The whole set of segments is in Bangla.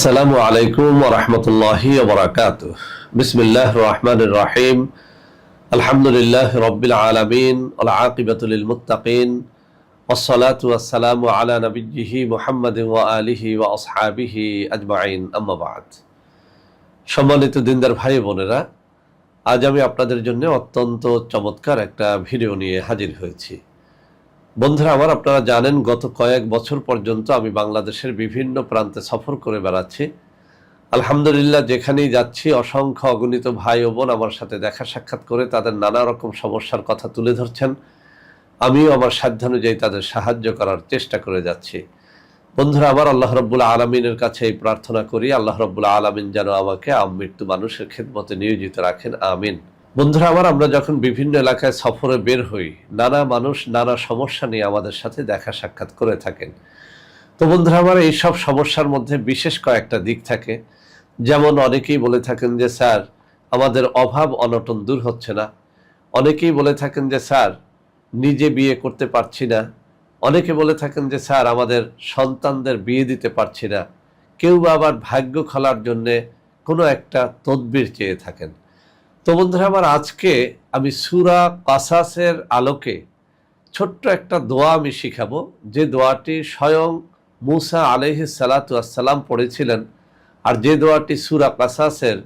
আসসালামু আলাইকুম ওয়া রাহমাতুল্লাহি ওয়া বারাকাতুহু। বিসমিল্লাহির রহমানির রহিম। আলহামদুলিল্লাহি রাব্বিল আলামিন ওয়াল আকিবাতু লিল মুত্তাকিন ওয়াসসালাতু ওয়াসসালামু আলা নাবিয়্যিহি মুহাম্মাদিন ওয়া আলিহি ওয়া আসহাবিহি আজমাইন, আম্মা বা'দ। সম্মানিত দিনদার ভাই বোনেরা, আজ আমি আপনাদের জন্য অত্যন্ত চমৎকার একটা ভিডিও নিয়ে হাজির হয়েছি। বন্ধুরা আমার, আপনারা জানেন গত কয়েক বছর পর্যন্ত আমি বাংলাদেশের বিভিন্ন প্রান্তে সফর করে বেড়াচ্ছি। আলহামদুলিল্লাহ, যেখানেই যাচ্ছি অসংখ্য অগণিত ভাই ও বোন আমার সাথে দেখা সাক্ষাৎ করে তাদের নানা রকম সমস্যার কথা তুলে ধরছেন। আমিও আমার সাধ্যানুযায়ী তাদের সাহায্য করার চেষ্টা করে যাচ্ছি। বন্ধুরা আমার, আল্লাহ রাব্বুল আলামিনের কাছে এই প্রার্থনা করি, আল্লাহ রাব্বুল আলামিন যেন আমাকে আমৃত্যু মানুষের খেদমতে নিয়োজিত রাখেন, আমিন। বন্ধুরা আমার, আমরা যখন বিভিন্ন এলাকায় সফরে বের হই, নানা মানুষ নানা সমস্যা নিয়ে আমাদের সাথে দেখা সাক্ষাৎ করে থাকেন। তো বন্ধুরা আমার, এইসব সমস্যার মধ্যে বিশেষ কয়েকটা দিক থাকে। যেমন অনেকেই বলে থাকেন যে স্যার, আমাদের অভাব অনটন দূর হচ্ছে না। অনেকেই বলে থাকেন যে স্যার, নিজে বিয়ে করতে পারছি না। অনেকে বলে থাকেন যে স্যার, আমাদের সন্তানদের বিয়ে দিতে পারছি না। কেউ বা আবার ভাগ্য খোলার জন্যে কোনো একটা তদবির চেয়ে থাকেন। তো বন্ধুরা আমার, আজকে আমি সূরা কাসাসের আলোকে ছোট্ট একটা দোয়া আমি শিখাবো, যে দোয়াটি স্বয়ং মূসা আলাইহিস সালাতু ওয়াসসালাম পড়েছিলেন, আর যে দোয়াটি সূরা কাসাসের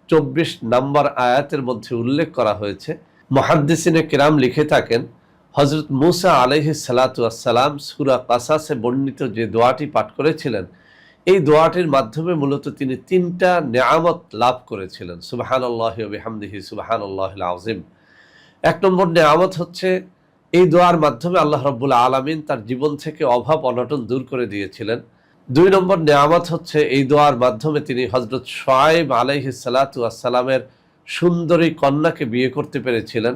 24 নম্বর আয়াতের মধ্যে উল্লেখ করা হয়েছে। মুহাদ্দিসিনে কিরাম লিখে থাকেন, হযরত মূসা আলাইহিস সালাতু ওয়াসসালাম সূরা কাসাসে বর্ণিত যে দোয়াটি পাঠ করেছিলেন, এই দোয়াটির মাধ্যমে মূলত তিনি 3টা নেয়ামত লাভ করেছিলেন। সুবহানাল্লাহি ওয়া বিহামদিহি সুবহানাল্লাহিল আযীম। 1 নম্বর নেয়ামত হচ্ছে, এই দোয়ার মাধ্যমে আল্লাহ রাব্বুল আলামিন তার জীবন থেকে অভাব অনটন দূর করে দিয়েছিলেন। 2 নম্বর নেয়ামত হচ্ছে, এই দোয়ার মাধ্যমে তিনি হযরত শুআয়ব আলাইহিস সালাতু ওয়াসসালামের সুন্দরী কন্যাকে বিয়ে করতে পেরেছিলেন।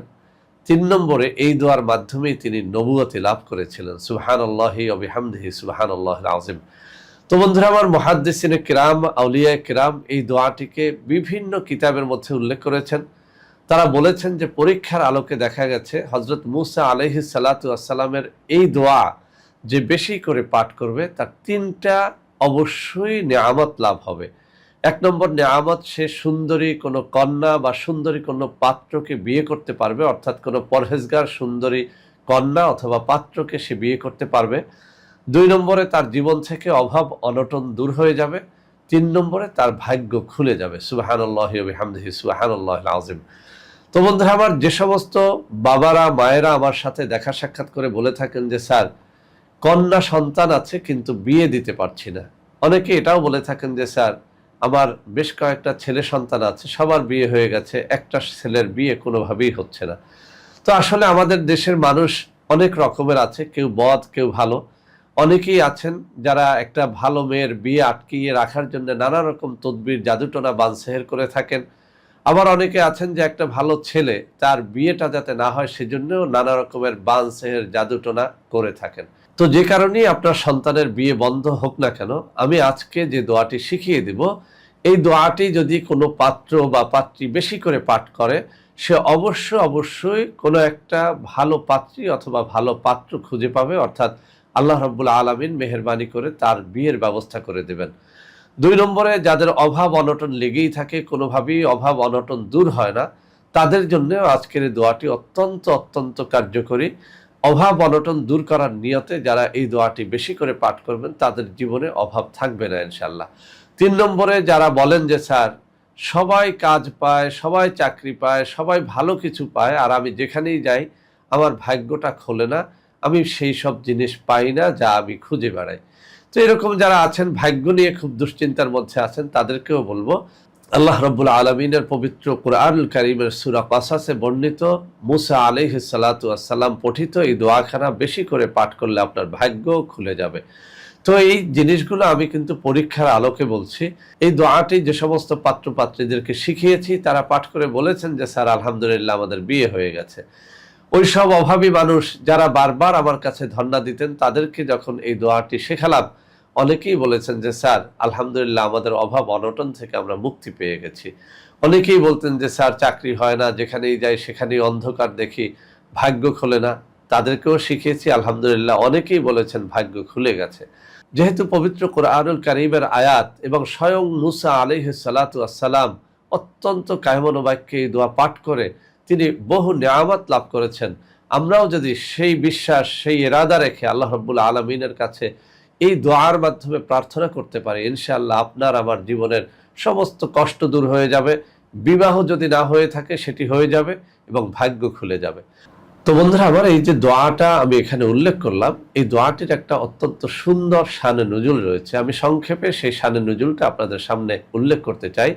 3 নম্বরে, এই দোয়ার মাধ্যমেই তিনি নবুয়তি লাভ করেছিলেন। সুবহানাল্লাহি ওয়া বিহামদিহি সুবহানাল্লাহিল আযীম। তো বন্ধুরা আমার, মুহাদ্দিসিনে কিরাম, আউলিয়া কিরাম এই দোয়াটিকে বিভিন্ন কিতাবের মধ্যে উল্লেখ করেছেন। তারা বলেছেন যে পরীক্ষার আলোকে দেখা গেছে হযরত মূসা আলাইহিস সালাতু ওয়াসসালামের এই দোয়া যে বেশি করে পাঠ করবে, তার 3টা অবশ্যই নেয়ামত লাভ হবে। 1 নম্বর নেয়ামত, সে সুন্দরী কোনো কন্যা বা সুন্দরী কোনো পাত্রকে বিয়ে করতে পারবে, অর্থাৎ কোনো পরহেজগার সুন্দরী কন্যা অথবা পাত্রকে সে বিয়ে করতে পারবে। 2 নম্বরে, তার জীবন থেকে অভাব অনটন দূর হয়ে যাবে। 3 নম্বরে, তার ভাগ্য খুলে যাবে। সুবহানাল্লাহি ওয়া বিহামদিহি সুবহানাল্লাহিল আযীম। তো বন্ধুরা আমার, যে সমস্ত বাবারা মায়েরা আমার সাথে দেখা সাক্ষাৎ করে বলে থাকেন যে স্যার, কন্যা সন্তান আছে কিন্তু বিয়ে দিতে পারছি না। অনেকে এটাও বলে থাকেন যে স্যার, আমার বেশ কয়েকটা ছেলে সন্তান আছে, সবার বিয়ে হয়ে গেছে, একটা ছেলের বিয়ে কোনোভাবেই হচ্ছে না। তো আসলে আমাদের দেশের মানুষ অনেক রকমের আছে, কেউ বদ কেউ ভালো। অনেকেই আছেন যারা একটা ভালো মেয়ের বিয়ে আটকিয়ে রাখার জন্য নানা রকম তদবির জাদুটোনা বানসেহের করে থাকেন। আবার অনেকে আছেন যে একটা ভালো ছেলে, তার বিয়েটা যাতে না হয় সেজন্যও নানা রকমের বানসেহের জাদুটোনা করে থাকেন। তো যে কারণেই আপনার সন্তানের বিয়ে বন্ধ হোক না কেন, আমি আজকে যে দোয়াটি শিখিয়ে দিব, এই দোয়াটি যদি কোনো পাত্র বা পাত্রী বেশি করে পাঠ করে, সে অবশ্যই কোনো একটা ভালো পাত্রী অথবা ভালো পাত্র খুঁজে পাবে, অর্থাৎ আল্লাহ রাব্বুল আলামিন মেহেরবানি করে তার বিয়ের ব্যবস্থা করে দেবেন। 2 নম্বরে, যাদের অভাব অনটন লেগেই থাকে, কোনোভাবেই অভাব অনটন দূর হয় না, তাদের জন্য আজকের এই দোয়াটি অত্যন্ত কার্যকরী। অভাব অনটন দূর করার নিয়তে যারা এই দোয়াটি বেশি করে পাঠ করবেন, তাদের জীবনে অভাব থাকবে না ইনশাআল্লাহ। 3 নম্বরে, যারা বলেন যে স্যার, সবাই কাজ পায়, সবাই চাকরি পায়, সবাই ভালো কিছু পায়, আর আমি যেখানেই যাই আমার ভাগ্যটা খোলে না, আমি সেই সব জিনিস পাই না যা আমি খুঁজে বেড়াই। তো এরকম যারা আছেন, ভাগ্য নিয়ে খুব দুশ্চিন্তার মধ্যে আছেন, তাদেরকেও বলবো, আল্লাহ রাব্বুল আলামিনের পবিত্র কুরআনুল কারীমের সূরা কাসাসে বর্ণিত মূসা আলাইহিস সালাতু ওয়াসসালাম পঠিত এই দোয়াখানা বেশি করে পাঠ করলে আপনার ভাগ্য খুলে যাবে। তো এই জিনিসগুলো আমি কিন্তু পরীক্ষার আলোকে বলছি। এই দোয়াটি যে সমস্ত পাত্র পাত্রীদেরকে শিখিয়েছি, তারা পাঠ করে বলেছেন যে স্যার, আলহামদুলিল্লাহ আমাদের বিয়ে হয়ে গেছে। ওই সব অভাবী মানুষ যারা বারবার আমার কাছে ধর্ণা দিতেন, তাদেরকে যখন এই দোয়াটি শেখালাম, অনেকেই বলেছেন যে স্যার, আলহামদুলিল্লাহ আমাদের অভাব অনটন থেকে আমরা মুক্তি পেয়ে গেছি। অনেকেই বলতেন যে স্যার, চাকরি হয় না, যেখানেই যাই সেখানেই অন্ধকার দেখি, ভাগ্য খোলে না। তাদেরকেও শিখিয়েছি, আলহামদুলিল্লাহ অনেকেই বলেছেন ভাগ্য খুলে গেছে। যেহেতু পবিত্র কোরআনুল কারীমের আয়াত এবং স্বয়ং মুসা আলাইহিস সালাতু ওয়াসসালাম অত্যন্ত কায়মনোবাক্যে এই দোয়া পাঠ করে তিনি বহু নিয়ামত লাভ করেছেন, আমরাও যদি সেই বিশ্বাস সেই ইরাদা রেখে আল্লাহ রাব্বুল আলামিনের কাছে এই দোয়ার মাধ্যমে প্রার্থনা করতে পারি, ইনশাআল্লাহ আপনার আমার জীবনের সমস্ত কষ্ট দূর হয়ে যাবে, বিবাহ যদি না হয়ে থাকে সেটি হয়ে যাবে এবং ভাগ্য খুলে যাবে। তো বন্ধুরা আমার, এই যে দোয়াটা আমি এখানে উল্লেখ করলাম, এই দোয়াটির একটা অত্যন্ত সুন্দর শানে নুজুল রয়েছে। আমি সংক্ষেপে সেই শানে নুজুলটা আপনাদের সামনে উল্লেখ করতে চাই।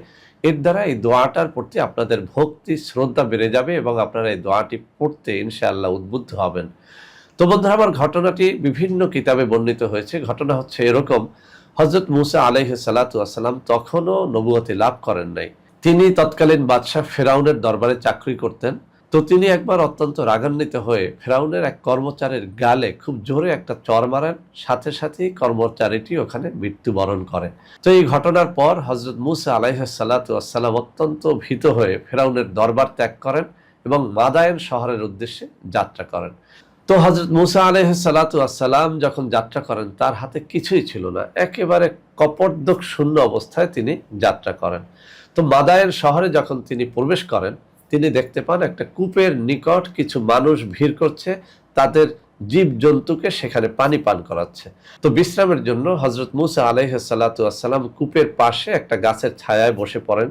এর দ্বারা এই দোয়াটার প্রতি আপনাদের ভক্তি শ্রদ্ধা বেড়ে যাবে এবং আপনারা এই দোয়াটি পড়তে ইনশাআল্লাহ উদ্বুদ্ধ হবেন। তো বন্ধুরা আমার, ঘটনাটি বিভিন্ন কিতাবে বর্ণিত হয়েছে। ঘটনা হচ্ছে এরকম, হযরত মুসা আলাইহিস সালাতু ওয়াসসালাম তখনও নবুয়তি লাভ করেন নাই। তিনি তৎকালীন বাদশাহ ফেরাউনের দরবারে চাকরি করতেন। তো তিনি একবার অত্যন্ত রাগান্বিত হয়ে ফেরাউনের এক কর্মচারীর গালে খুব জোরে একটা চড় মারেন, সাথে সাথেই কর্মচারীটি ওখানে মৃত্যুবরণ করে। তো এই ঘটনার পর হযরত মুসা আলাইহিস সালাতু ওয়াসসালাম অত্যন্ত ভীত হয়ে ফেরাউনের দরবার ত্যাগ করেন এবং মাদায়েন শহরের উদ্দেশ্যে যাত্রা করেন। তো হযরত মুসা আলাইহিস সালাতু ওয়াসসালাম যখন যাত্রা করেন তার হাতে কিছুই ছিল না, একেবারে কপর্দক শূন্য অবস্থায় তিনি যাত্রা করেন। তো মাদায়েন শহরে যখন তিনি প্রবেশ করেন, তিনি দেখতে পান একটা কূপের নিকট কিছু মানুষ ভিড় করছে, তাদের জীব জন্তুকে সেখানে পানি পান করাচ্ছে। তো বিশ্রামের জন্য হযরত মুসা আলাইহিস সালাতু ওয়াসসালাম কূপের পাশে একটা গাছের ছায়ায় বসে পড়েন।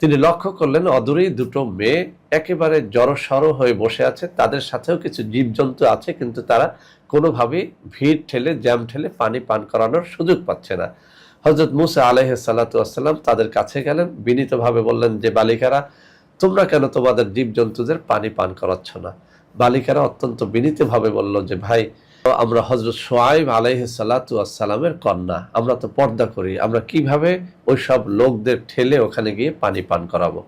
তিনি লক্ষ্য করলেন অদূরেই দুটো মেয়ে একেবারে জড়সড় হয়ে বসে আছে, তাদের সাথেও কিছু জীবজন্তু আছে, কিন্তু তারা কোনোভাবেই ভিড় ঠেলে জ্যাম ঠেলে পানি পান করানোর সুযোগ পাচ্ছে না। হযরত মুসা আলাইহিস সালাতু ওয়াসসালাম তাদের কাছে গেলেন, বিনীতভাবে বললেন যে বালিকারা, তোমরা কেন তোমাদের জীবজন্তুদের পানি পান করাচ্ছ না? বালিকারা অত্যন্ত বিনীতভাবে বলল যে ভাই, আমরা হযরত শুআয়ব আলাইহিস সালাতু ওয়াসসালামের কন্যা, আমরা তো পর্দা করি, আমরা কিভাবে ওই সব লোকদের ঠেলে ওখানে গিয়ে পানি পান করাবো?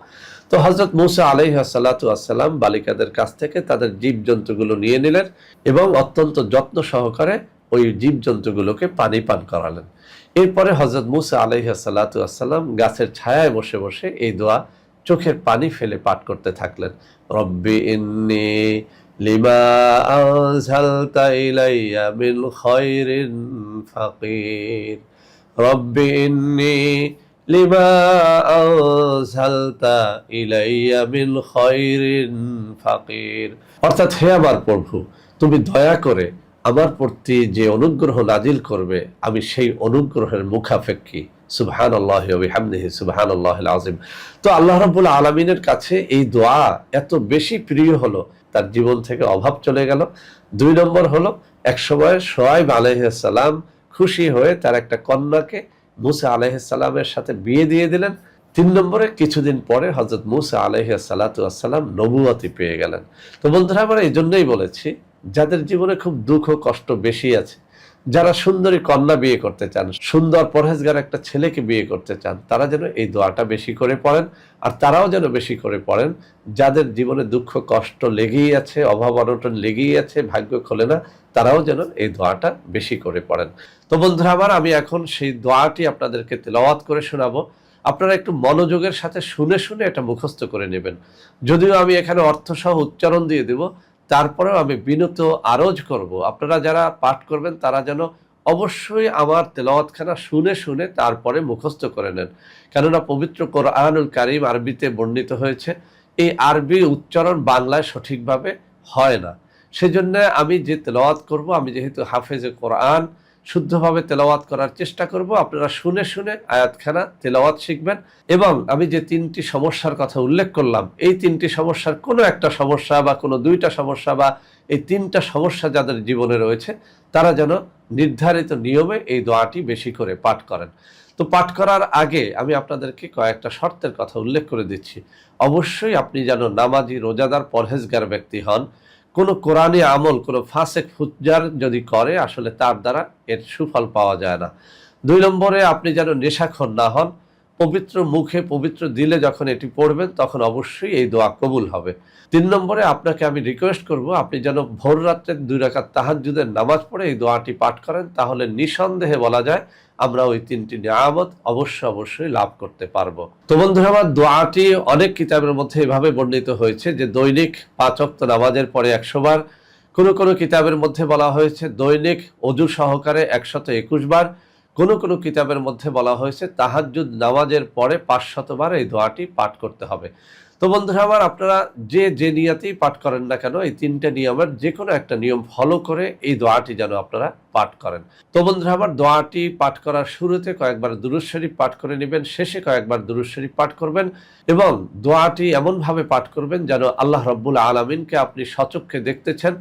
তো হযরত মুসা আলাইহিস সালাতু ওয়াসসালাম বালিকাদের কাছ থেকে তাদের জীবজন্তুগুলো নিয়ে নিলেন এবং অত্যন্ত যত্ন সহকারে ওই জীবজন্তুগুলোকে পানি পান করালেন। এরপরে হযরত মুসা আলাইহিস সালাতু ওয়াসসালাম গাছের ছায়ায় বসে বসে এই দোয়া চোখের পানি ফেলে পাঠ করতে থাকলেন। রব্বি ইন্নী লিমা আনজালতা ইলাইয়া মিন খায়রিন ফাকির, রব্বি ইন্নী লিমা আনজালতা ইলাইয়া মিন খায়রিন ফাকির। অর্থাৎ, হে আমার প্রভু, তুমি দয়া করে আমার প্রতি যে অনুগ্রহ নাজিল করবে, আমি সেই অনুগ্রহের মুখাপেক্ষী। সুবহানাল্লাহি ওয়া বিহামদিহি সুবহানাল্লাহিল আযীম। তো আল্লাহ রাব্বুল আলামিনের কাছে এই দোয়া এত বেশি প্রিয় হলো, তার জীবন থেকে অভাব চলে গেল। 2 নম্বর হলো, একসময় শুআয়ব আলাইহিস সালাম খুশি হয়ে তার একটা কন্যাকে মুসা আলাইহিস সালামের সাথে বিয়ে দিয়ে দিলেন। 3 নম্বরে, কিছুদিন পরে হযরত মুসা আলাইহিস সালাতু ওয়াসসালাম নবুয়তি পেয়ে গেলেন। তো বন্ধুরা, আমরা এই জন্যই বলেছি, যাদের জীবনে খুব দুঃখ কষ্ট বেশি আছে, যারা সুন্দরী কন্যা বিয়ে করতে চান, সুন্দর পরহেজগার একটা ছেলেকে বিয়ে করতে চান, তারা যেন এই দোয়াটা বেশি করে পড়েন। আর তারাও যেন বেশি করে পড়েন যাদের জীবনে দুঃখ কষ্ট লেগেই আছে, অভাব অনটন লেগেই আছে, ভাগ্য খোলে না, তারাও যেন এই দোয়াটা বেশি করে পড়েন। তো বন্ধুরা আমার, আমি এখন সেই দোয়াটি আপনাদেরকে তেলাওয়াত করে শোনাবো। আপনারা একটু মনোযোগের সাথে শুনে শুনে এটা মুখস্থ করে নেবেন। যদিও আমি এখানে অর্থসহ উচ্চারণ দিয়ে দেব, তারপরেও আমি বিনত আরজ করব, আপনারা যারা পাঠ করবেন তারা যেন অবশ্যই আমার তেলাওয়াতখানা শুনে শুনে তারপরে মুখস্থ করে নেন। কেননা পবিত্র কোরআনুল কারীম আরবিতে বর্ণিত হয়েছে, এই আরবি উচ্চারণ বাংলায় সঠিকভাবে হয় না। সেজন্য আমি যে তেলাওয়াত করব, আমি যেহেতু হাফেজে কোরআন, শুদ্ধভাবে তেলাওয়াত করার চেষ্টা করব। আপনারা শুনে শুনে আয়াতখানা তেলাওয়াত শিখবেন এবং আমি যে 3টি সমস্যার কথা উল্লেখ করলাম, এই 3টি সমস্যার কোনো একটা সমস্যা বা কোনো 2টা সমস্যা বা এই 3টা সমস্যা যাদের জীবনে রয়েছে, তারা যেন নির্ধারিত নিয়মে এই দোয়াটি বেশি করে পাঠ করেন। তো পাঠ করার আগে আমি আপনাদেরকে কয়েকটা শর্তের কথা উল্লেখ করে দিচ্ছি। অবশ্যই আপনি যেন নামাজি, রোজাদার, পরহেজগার ব্যক্তি হন। কোনো কোরআনী আমল কোনো ফাসেক ফুজ্জার যদি করে, আসলে তার দ্বারা এর সুফল পাওয়া যায় না। 2 নম্বরে, আপনি যেন নেশাখোর না হন। পবিত্র মুখে পবিত্র দিলে যখন এটি পড়বেন তখন অবশ্যই এই দোয়া কবুল হবে। 3 নম্বরে, আপনাকে আমি রিকোয়েস্ট করব, আপনি যেন ভোর রাত্রে 2 রাকাত তাহাজ্জুদের নামাজ পড়ে এই দোয়াটি পাঠ করেন, তাহলে নিঃসন্দেহে বলা যায় আমরা ওই 3টি নিয়ামত অবশ্যই লাভ করতে পারবো। তো বন্ধুরা আমার, দোয়াটি অনেক কিতাবের মধ্যে এভাবে বর্ণিত হয়েছে যে দৈনিক 5 ওয়াক্ত নামাজের পরে 100 বার, কোন কোন কিতাবের মধ্যে বলা হয়েছে দৈনিক ওযু সহকারে 121 বার, কোন কোন কিতাবের মধ্যে বলা হয়েছে তাহাজ্জুদ নামাজের পরে 500 বার এই দোয়াটি পাঠ করতে হবে। তো বন্ধুরা আমার, আপনারা যে নিয়তেই পাঠ করেন না কেন, এই 3টে নিয়মের যে কোনো একটা নিয়ম ফলো করে এই দোয়াটি যেন আপনারা পাঠ করেন। তো বন্ধুরা আমার, দোয়াটি পাঠ করার শুরুতে কয়েকবার দুরূদ শরীফ পাঠ করে নেবেন, শেষে কয়েকবার দুরূদ শরীফ পাঠ করবেন এবং দোয়াটি এমনভাবে পাঠ করবেন যেন আল্লাহ রাব্বুল আলামিনকে আপনি সচক্ষে দেখতেছেন,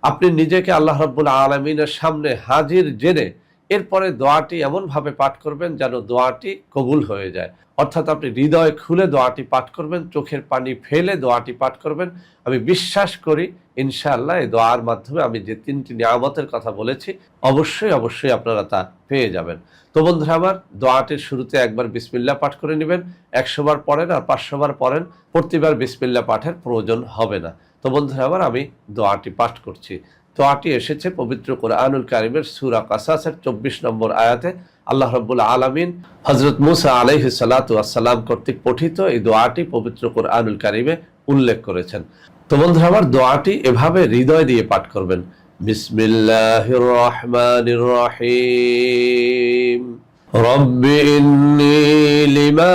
আপনি নিজেকে আল্লাহ রাব্বুল আলামিনের সামনে হাজির জেনে এরপরে দোয়াটি এমনভাবে পাঠ করবেন যেন দোয়াটি কবুল হয়ে যায়। অর্থাৎ আপনি হৃদয় খুলে দোয়াটি পাঠ করবেন, চোখের পানি ফেলে দোয়াটি পাঠ করবেন। আমি বিশ্বাস করি ইনশাআল্লাহ এই দোয়ার মাধ্যমে আমি যে 3টি নিয়ামতের কথা বলেছি অবশ্যই আপনারা তা পেয়ে যাবেন। তো বন্ধুরা আমার, দোয়াটির শুরুতে একবার বিসমিল্লাহ পাঠ করে নেবেন, 100 বার পড়েন আর 500 বার পড়েন, প্রতিবার বিসমিল্লাহ পাঠের প্রয়োজন হবে না। তো বন্ধুরা আমার, আমি দোয়াটি পাঠ করছি। দোয়াটি এসেছে পবিত্র কোরআনুল কারীমের সূরা কাসাসের 24 নম্বর আয়াতে। আল্লাহ রাব্বুল আলামিন হযরত মুসা আলাইহিস সালাতু ওয়াস সালাম কর্তৃক পঠিত এই দোয়াটি পবিত্র কোরআনুল কারীমে উল্লেখ করেছেন। তো বন্ধুরা আমার, দোয়াটি এভাবে হৃদয় দিয়ে পাঠ করবেন। বিসমিল্লাহির রহমানির রহিম। রব্বি ইন্নী লিমা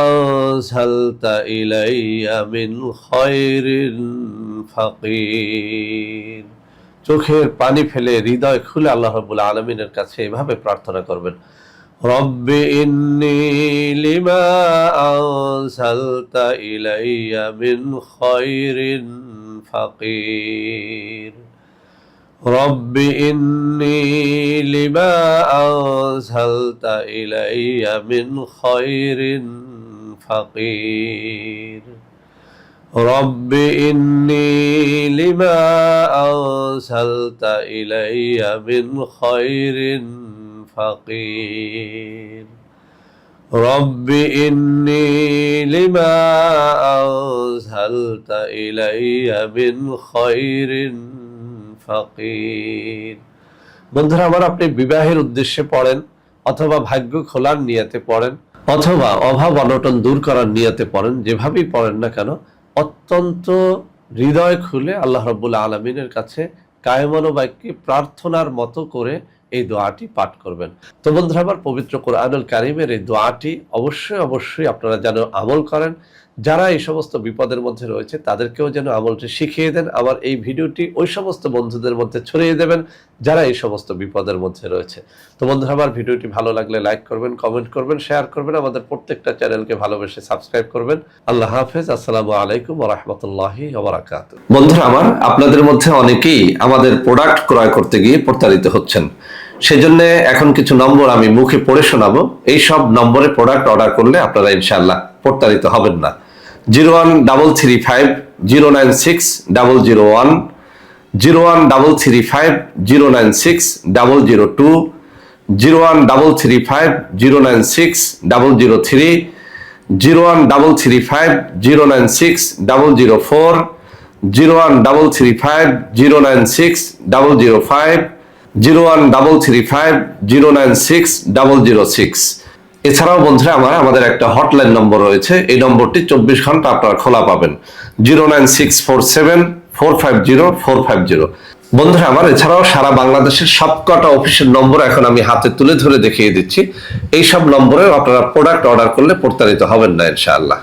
আনজালতা ইলাইয়া মিন খায়রিন ফাকির। চোখের পানি ফেলে হৃদয় খুলে আল্লাহ রাব্বুল আলামিনের কাছে এভাবে প্রার্থনা করবেন। রব্বি ইন্নী লিমা আনজালতা ইলাইয়া মিন খায়রিন ফাকির। রব্বি ইন্নী লিমা আনজালতা ইলাইয়া মিন খায়রিন ফাকির। রব্বি ইন্নী লিমা আনজালতা ইলাইয়া মিন খায়রিন ফাকির। রব্বি ইন্নী লিমা আনজালতা ইলাইয়া মিন খায়রিন ফাকির। বন্ধুরা আমার, আপনি বিবাহের উদ্দেশ্যে পড়েন অথবা ভাগ্য খোলার নিয়তে পড়েন অথবা অভাব অনটন দূর করার নিয়তে পড়েন, যেভাবেই পড়েন না কেন অত্যন্ত হৃদয় খুলে আল্লাহ রাব্বুল আলামিনের কাছে কায়মনোবাক্যে প্রার্থনার মতো করে এই দোয়াটি পাঠ করবেন। তো বন্ধুরা আমার, পবিত্র কোরআনুল কারীমের এই দোয়াটি অবশ্যই আপনারা যেন আমল করেন। যারা এই সমস্ত বিপদের মধ্যে রয়েছে তাদেরকেও যেন আমলটি শিখিয়ে দেন। আমার এই ভিডিওটি ওই সমস্ত বন্ধুদের মধ্যে ছড়িয়ে দেবেন যারা এই সমস্ত বিপদের মধ্যে রয়েছে। তো বন্ধুরা আমার, ভিডিওটি ভালো লাগলে লাইক করবেন, কমেন্ট করবেন, শেয়ার করবেন, আমাদের প্রত্যেকটা চ্যানেলকে ভালোবেসে সাবস্ক্রাইব করবেন। আল্লাহ হাফেজ। আসসালামু আলাইকুম ওয়া রাহমাতুল্লাহি ওয়া বারাকাতুহু। বন্ধুরা আমার, আপনাদের মধ্যে অনেকেই আমাদের প্রোডাক্ট ক্রয় করতে গিয়ে প্রতারিত হচ্ছেন। সেজন্য এখন কিছু নম্বর আমি মুখে পড়ে শোনাবো। এই সব নম্বরে প্রোডাক্ট অর্ডার করলে আপনারা ইনশাআল্লাহ প্রতারিত হবেন না। 01335096001, 01335096002, 01335096003, 01335096004, 01335096005, 01335096006। এছাড়াও বন্ধুরা আমাদের একটা হটলাইন নম্বর রয়েছে, এই নম্বরটি 24 ঘন্টা আপনারা খোলা পাবেন, 09647450450। বন্ধুরা আমার, এছাড়াও সারা বাংলাদেশের সবকটা অফিসের নম্বর এখন আমি হাতে তুলে ধরে দেখিয়ে দিচ্ছি। এই সব নম্বরেও আপনারা প্রোডাক্ট অর্ডার করলে প্রতারিত হবেন না ইনশাআল্লাহ।